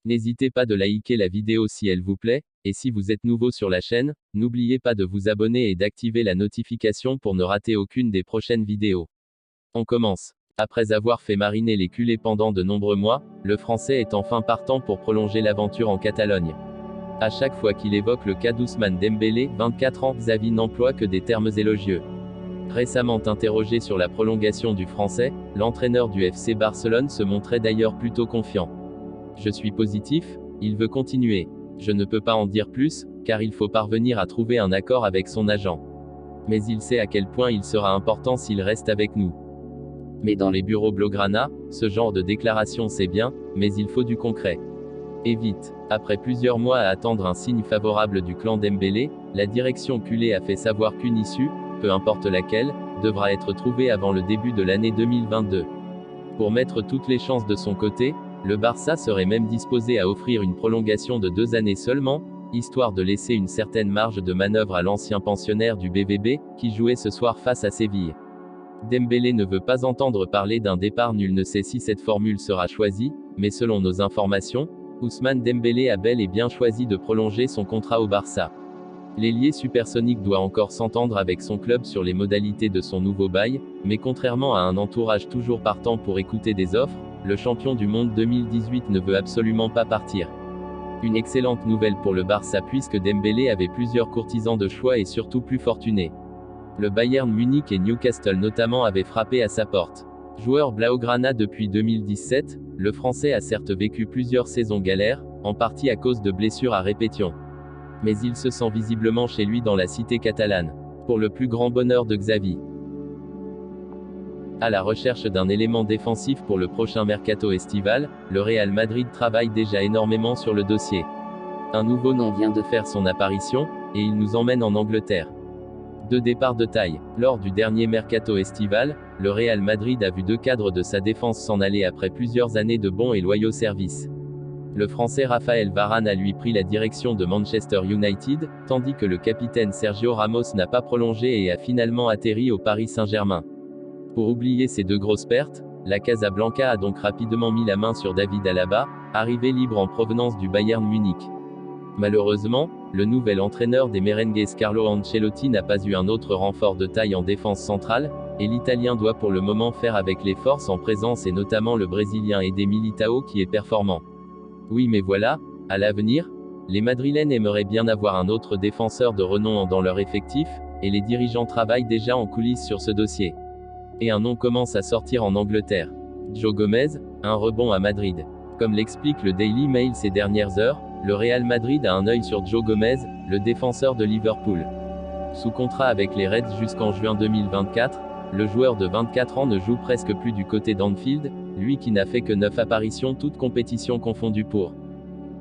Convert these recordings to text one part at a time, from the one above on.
N'hésitez pas de liker la vidéo si elle vous plaît, et si vous êtes nouveau sur la chaîne, n'oubliez pas de vous abonner et d'activer la notification pour ne rater aucune des prochaines vidéos. On commence. Après avoir fait mariner les culés pendant de nombreux mois, le Français est enfin partant pour prolonger l'aventure en Catalogne. À chaque fois qu'il évoque le cas d'Ousmane Dembélé, 24 ans, Xavi n'emploie que des termes élogieux. Récemment interrogé sur la prolongation du Français, l'entraîneur du FC Barcelone se montrait d'ailleurs plutôt confiant. Je suis positif, il veut continuer. Je ne peux pas en dire plus, car il faut parvenir à trouver un accord avec son agent. Mais il sait à quel point il sera important s'il reste avec nous. Mais dans les bureaux Blaugrana, ce genre de déclaration c'est bien, mais il faut du concret. Et vite. Après plusieurs mois à attendre un signe favorable du clan Dembélé, la direction culée a fait savoir qu'une issue, peu importe laquelle, devra être trouvée avant le début de l'année 2022. Pour mettre toutes les chances de son côté, le Barça serait même disposé à offrir une prolongation de 2 années seulement, histoire de laisser une certaine marge de manœuvre à l'ancien pensionnaire du BVB, qui jouait ce soir face à Séville. Dembélé ne veut pas entendre parler d'un départ, nul ne sait si cette formule sera choisie, mais selon nos informations, Ousmane Dembélé a bel et bien choisi de prolonger son contrat au Barça. L'ailier supersonique doit encore s'entendre avec son club sur les modalités de son nouveau bail, mais contrairement à un entourage toujours partant pour écouter des offres, le champion du monde 2018 ne veut absolument pas partir. Une excellente nouvelle pour le Barça puisque Dembélé avait plusieurs courtisans de choix et surtout plus fortunés. Le Bayern Munich et Newcastle notamment avaient frappé à sa porte. Joueur Blaugrana depuis 2017, le Français a certes vécu plusieurs saisons galères, en partie à cause de blessures à répétition. Mais il se sent visiblement chez lui dans la cité catalane. Pour le plus grand bonheur de Xavi. À la recherche d'un élément défensif pour le prochain mercato estival, le Real Madrid travaille déjà énormément sur le dossier. Un nouveau nom vient de faire son apparition, et il nous emmène en Angleterre. 2 départs de taille. Lors du dernier mercato estival, le Real Madrid a vu 2 cadres de sa défense s'en aller après plusieurs années de bons et loyaux services. Le Français Raphaël Varane a lui pris la direction de Manchester United, tandis que le capitaine Sergio Ramos n'a pas prolongé et a finalement atterri au Paris Saint-Germain. Pour oublier ces 2 grosses pertes, la Casablanca a donc rapidement mis la main sur David Alaba, arrivé libre en provenance du Bayern Munich. Malheureusement, le nouvel entraîneur des Merengues Carlo Ancelotti n'a pas eu un autre renfort de taille en défense centrale, et l'Italien doit pour le moment faire avec les forces en présence et notamment le Brésilien Eder Militão qui est performant. Oui mais voilà, à l'avenir, les Madrilènes aimeraient bien avoir un autre défenseur de renom dans leur effectif, et les dirigeants travaillent déjà en coulisses sur ce dossier. Et un nom commence à sortir en Angleterre. Joe Gomez, un rebond à Madrid. Comme l'explique le Daily Mail ces dernières heures, le Real Madrid a un œil sur Joe Gomez, le défenseur de Liverpool. Sous contrat avec les Reds jusqu'en juin 2024, le joueur de 24 ans ne joue presque plus du côté d'Anfield, lui qui n'a fait que 9 apparitions toutes compétitions confondues pour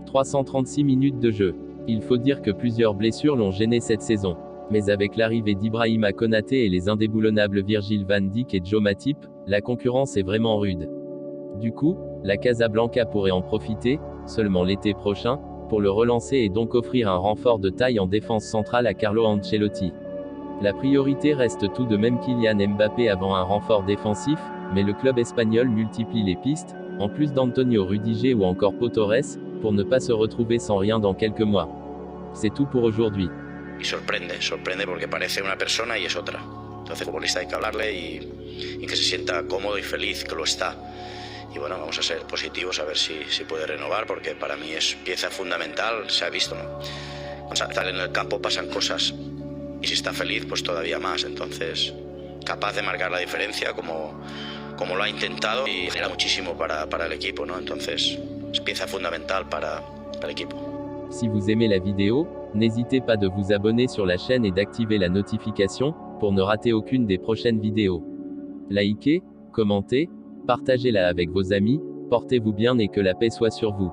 336 minutes de jeu. Il faut dire que plusieurs blessures l'ont gêné cette saison. Mais avec l'arrivée d'Ibrahima Konaté et les indéboulonnables Virgil van Dijk et Joe Matip, la concurrence est vraiment rude. Du coup, la Casablanca pourrait en profiter, seulement l'été prochain, pour le relancer et donc offrir un renfort de taille en défense centrale à Carlo Ancelotti. La priorité reste tout de même Kylian Mbappé avant un renfort défensif, mais le club espagnol multiplie les pistes, en plus d'Antonio Rudiger ou encore Pau Torres, pour ne pas se retrouver sans rien dans quelques mois. C'est tout pour aujourd'hui. Y sorprende porque parece una persona y es otra. Entonces, como futbolista hay que hablarle y que se sienta cómodo y feliz que lo está. Y bueno, vamos a ser positivos a ver si puede renovar, porque para mí es pieza fundamental, se ha visto, ¿no? Cuando estar en el campo pasan cosas y si está feliz, pues todavía más. Entonces, capaz de marcar la diferencia como lo ha intentado y genera muchísimo para el equipo, ¿no? Entonces, es pieza fundamental para el equipo. Si vous aimez la vidéo, n'hésitez pas de vous abonner sur la chaîne et d'activer la notification, pour ne rater aucune des prochaines vidéos. Likez, commentez, partagez-la avec vos amis, portez-vous bien et que la paix soit sur vous.